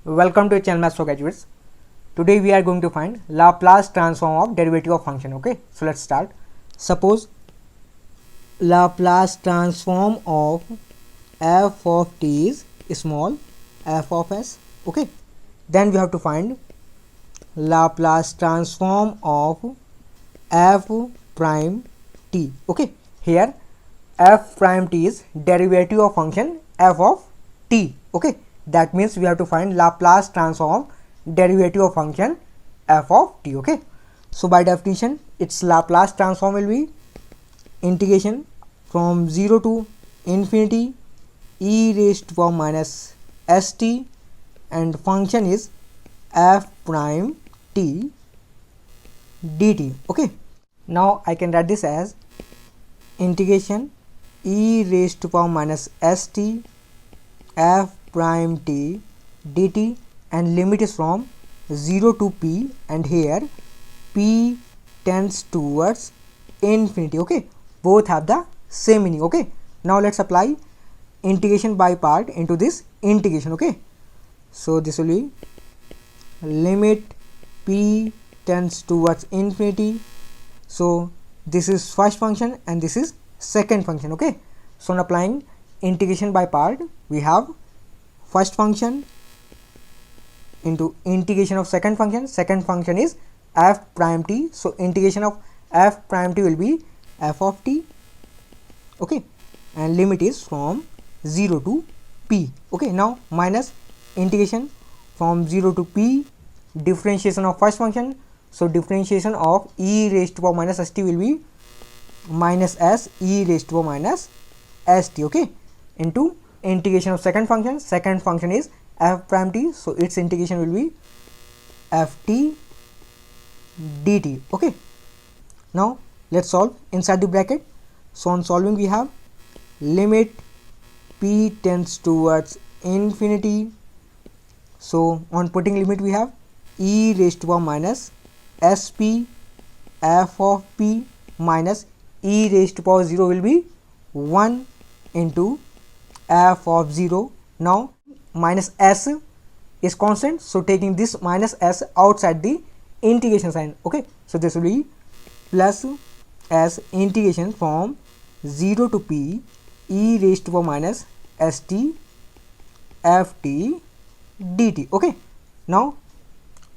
Welcome to channel Maths for Graduates. Today we are going to find Laplace transform of derivative of function. Okay, so let's start. Suppose Laplace transform of f of t is small f of s. Okay, then we have to find Laplace transform of f prime t. Okay, here f prime t is derivative of function f of t. Okay, that means we have to find Laplace transform of derivative of function f of t. Okay, so by definition its Laplace transform will be integration from 0 to infinity e raised to power minus st, and function is f prime t dt. Okay, now I can write this as integration e raised to power minus st f prime t dt, and limit is from 0 to p, and here p tends towards infinity. Okay, both have the same meaning. Okay, now let's apply integration by part into this integration. Okay, so this will be limit p tends towards infinity. So this is first function and this is second function. Okay, so on applying integration by part, we have first function into integration of second function. Second function is f prime t, so integration of f prime t will be f of t. Okay, and limit is from 0 to p. Okay, now minus integration from 0 to p, differentiation of first function, so differentiation of e raised to power minus st will be minus s e raised to power minus st. Okay, into integration of second function. Second function is f prime t, so its integration will be ft dt. Okay, now let's solve inside the bracket. So on solving we have limit p tends towards infinity, so on putting limit we have e raised to power minus sp f of p minus e raised to power 0 will be 1 into f of 0. Now minus s is constant, so taking this minus s outside the integration sign. Okay, so this will be plus s integration from 0 to p e raised to power minus st ft dt. Okay, now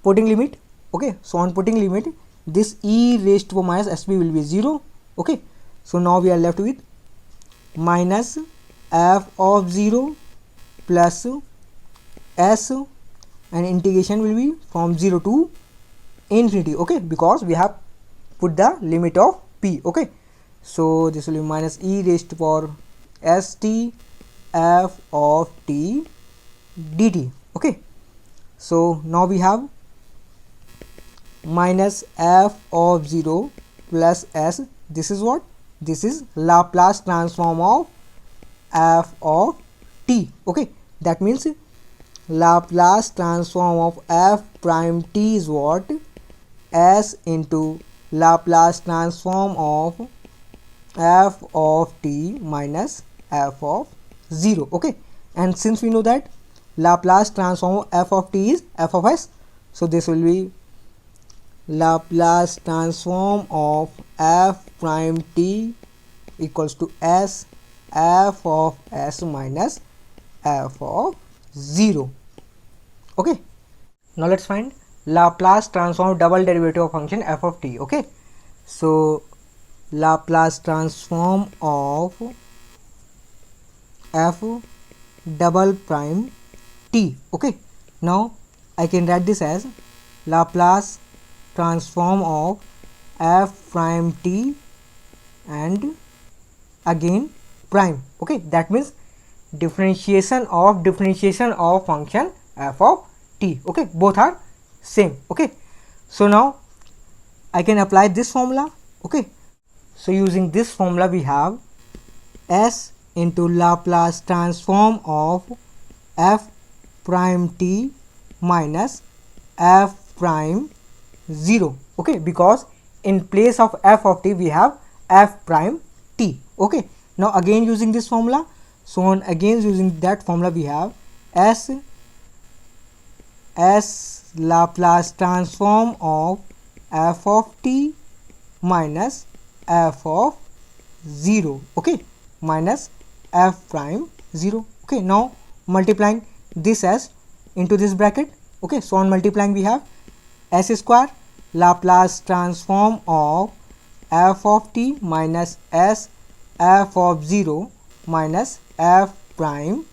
putting limit. Okay, so on putting limit, this e raised to power minus sp will be 0. Okay, so now we are left with minus f of 0 plus s, and integration will be from 0 to infinity. Okay, because we have put the limit of p. Okay, so this will be minus e raised to power st f of t dt. Okay, so now we have minus f of 0 plus s. This is what? This is Laplace transform of f of t. Okay, that means Laplace transform of f prime t is what? S into Laplace transform of f of t minus f of 0. Okay, and since we know that Laplace transform of f of t is f of s, so this will be Laplace transform of f prime t equals to s f of s minus f of 0. Okay, now let's find Laplace transform double derivative of function f of t. Okay, so Laplace transform of f double prime t. Okay, now I can write this as Laplace transform of f prime t and again prime. Okay, that means differentiation of function f of t. Okay, both are same. Okay, so now I can apply this formula. Okay, so using this formula we have s into Laplace transform of f prime t minus f prime 0. Okay, because in place of f of t we have f prime t. Okay, now again using this formula, so on again using that formula we have s S Laplace transform of f of t minus f of 0, okay, minus f prime 0. Okay, now multiplying this s into this bracket. Okay, so on multiplying we have s square Laplace transform of f of t minus s f of 0 minus f prime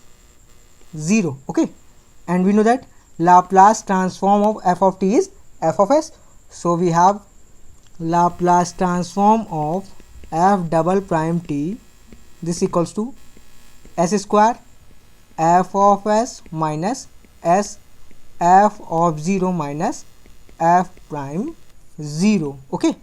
0. Okay, and we know that Laplace transform of f of t is f of s, so we have Laplace transform of f double prime t, this equals to s square f of s minus s f of 0 minus f prime 0. Okay,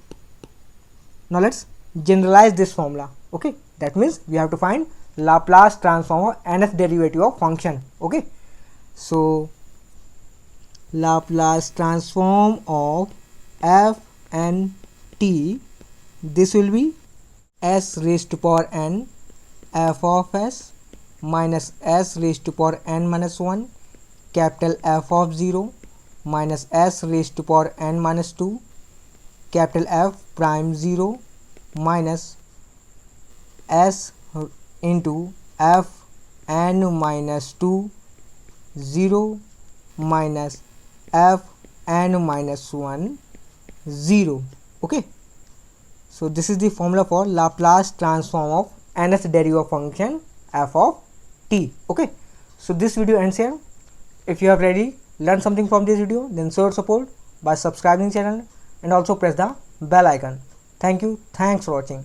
now let's generalize this formula. Okay, that means we have to find Laplace transform of nth derivative of function. Okay, so Laplace transform of f and t, this will be s raised to power n f of s minus s raised to power n minus 1 capital F of 0 minus s raised to power n minus 2 capital F prime 0 minus s into f n minus 2 0 minus f n minus 1 0. Okay, so this is the formula for Laplace transform of nth derivative function f of t. Okay, so this video ends here. If you have really learned something from this video, then show your support by subscribing channel and also press the bell icon. Thank you. Thanks for watching.